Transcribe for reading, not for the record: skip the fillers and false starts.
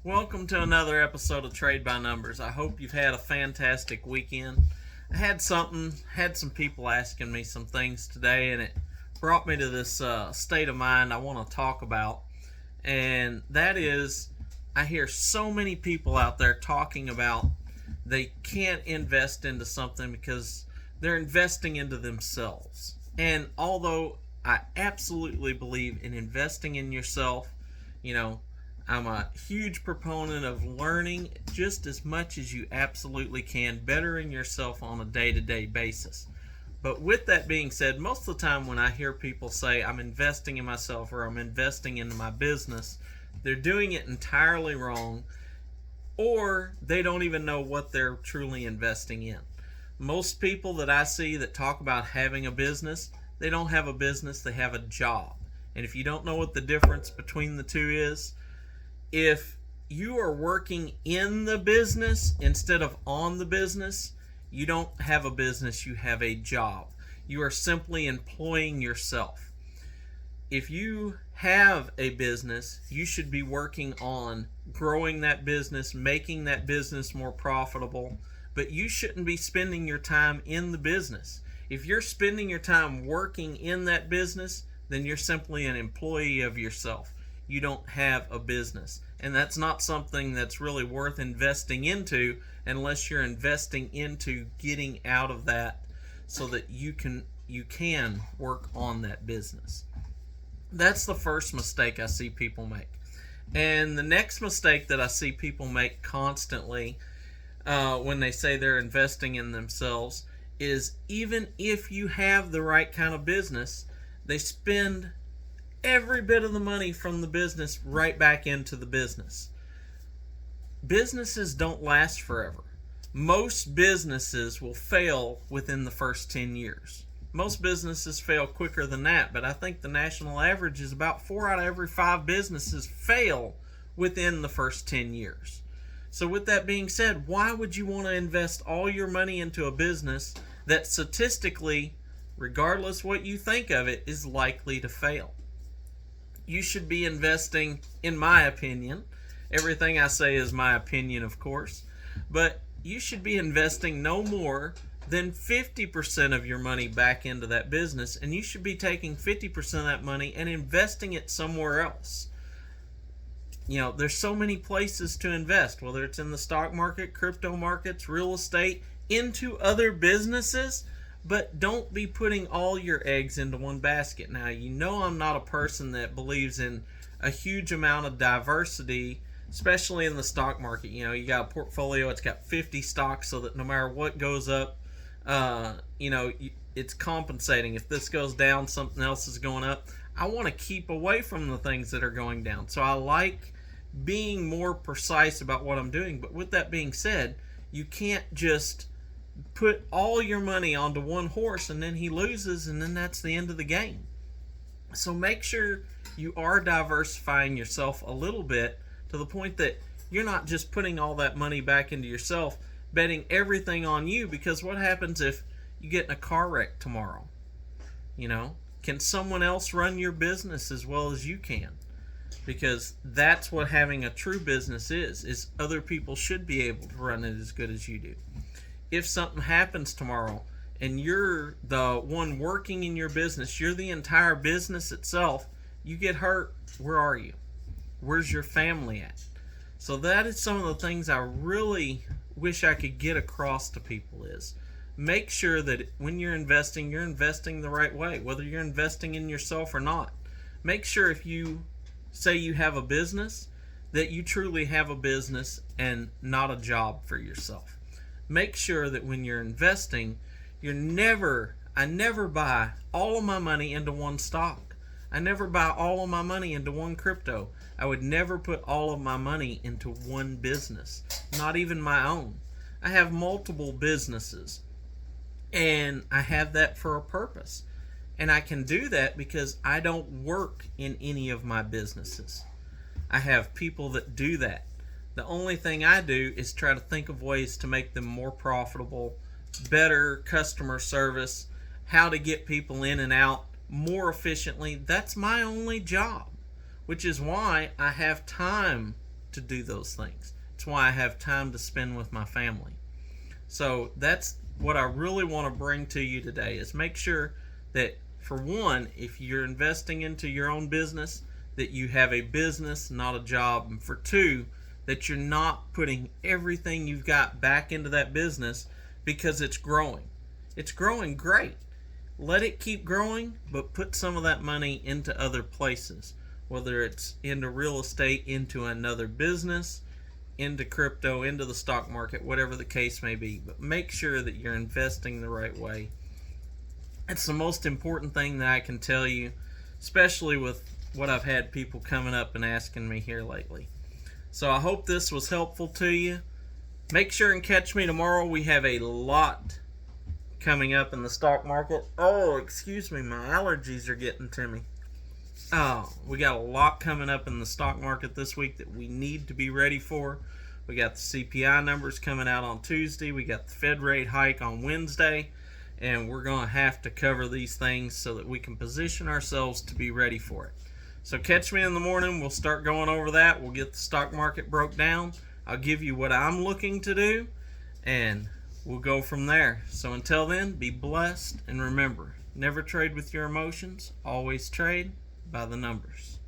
Welcome to another episode of Trade by Numbers. I hope you've had a fantastic weekend. I had some people asking me some things today, and it brought me to this state of mind I want to talk about. And that is, I hear so many people out there talking about they can't invest into something because they're investing into themselves. And although I absolutely believe in investing in yourself, you know, I'm a huge proponent of learning just as much as you absolutely can, bettering yourself on a day to day basis. But with that being said, most of the time when I hear people say I'm investing in myself or I'm investing into my business, they're doing it entirely wrong, or they don't even know what they're truly investing in. Most people that I see that talk about having a business, they don't have a business, they have a job. And if you don't know what the difference between the two is, if you are working in the business instead of on the business, you don't have a business, you have a job. You are simply employing yourself. If you have a business, you should be working on growing that business, making that business more profitable, but you shouldn't be spending your time in the business. If you're spending your time working in that business, then you're simply an employee of yourself. You don't have a business. And that's not something that's really worth investing into unless you're investing into getting out of that so that you can work on that business. That's the first mistake I see people make. And the next mistake that I see people make constantly when they say they're investing in themselves is, even if you have the right kind of business, they spend every bit of the money from the business right back into the business. Businesses don't last forever. Most businesses will fail within the first 10 years. Most businesses fail quicker than that, but I think the national average is about 4 out of every 5 businesses fail within the first 10 years. So with that being said, why would you want to invest all your money into a business that statistically, regardless what you think of it, is likely to fail? You should be investing, in my opinion, everything I say is my opinion, of course, but you should be investing no more than 50% of your money back into that business, and you should be taking 50% of that money and investing it somewhere else. There's so many places to invest, whether it's in the stock market, crypto markets, real estate, into other businesses. But don't be putting all your eggs into one basket. Now, I'm not a person that believes in a huge amount of diversity, especially in the stock market. You got a portfolio, it's got 50 stocks, so that no matter what goes up, it's compensating. If this goes down, something else is going up. I want to keep away from the things that are going down. So I like being more precise about what I'm doing. But with that being said, you can't just put all your money onto one horse and then he loses and then that's the end of the game. So make sure you are diversifying yourself a little bit to the point that you're not just putting all that money back into yourself, betting everything on you, because what happens if you get in a car wreck tomorrow? Can someone else run your business as well as you can? Because that's what having a true business is other people should be able to run it as good as you do. If something happens tomorrow and you're the one working in your business, you're the entire business itself, you get hurt, where are you? Where's your family at? So that is some of the things I really wish I could get across to people is make sure that when you're investing the right way, whether you're investing in yourself or not. Make sure if you say you have a business, that you truly have a business and not a job for yourself. Make sure that when you're investing, I never buy all of my money into one stock. I never buy all of my money into one crypto. I would never put all of my money into one business, not even my own. I have multiple businesses, and I have that for a purpose. And I can do that because I don't work in any of my businesses. I have people that do that. The only thing I do is try to think of ways to make them more profitable, better customer service, how to get people in and out more efficiently. That's my only job, which is why I have time to do those things. It's why I have time to spend with my family. So that's what I really want to bring to you today, is make sure that, for one, if you're investing into your own business, that you have a business, not a job. And for two, that you're not putting everything you've got back into that business because it's growing. It's growing great. Let it keep growing, but put some of that money into other places, whether it's into real estate, into another business, into crypto, into the stock market, whatever the case may be. But make sure that you're investing the right way. It's the most important thing that I can tell you, especially with what I've had people coming up and asking me here lately. So I hope this was helpful to you. Make sure and catch me tomorrow. We have a lot coming up in the stock market. Oh, excuse me, my allergies are getting to me. Oh, we got a lot coming up in the stock market this week that we need to be ready for. We got the CPI numbers coming out on Tuesday. We got the Fed rate hike on Wednesday. And we're going to have to cover these things so that we can position ourselves to be ready for it. So catch me in the morning. We'll start going over that. We'll get the stock market broke down. I'll give you what I'm looking to do, and we'll go from there. So until then, be blessed, and remember, never trade with your emotions. Always trade by the numbers.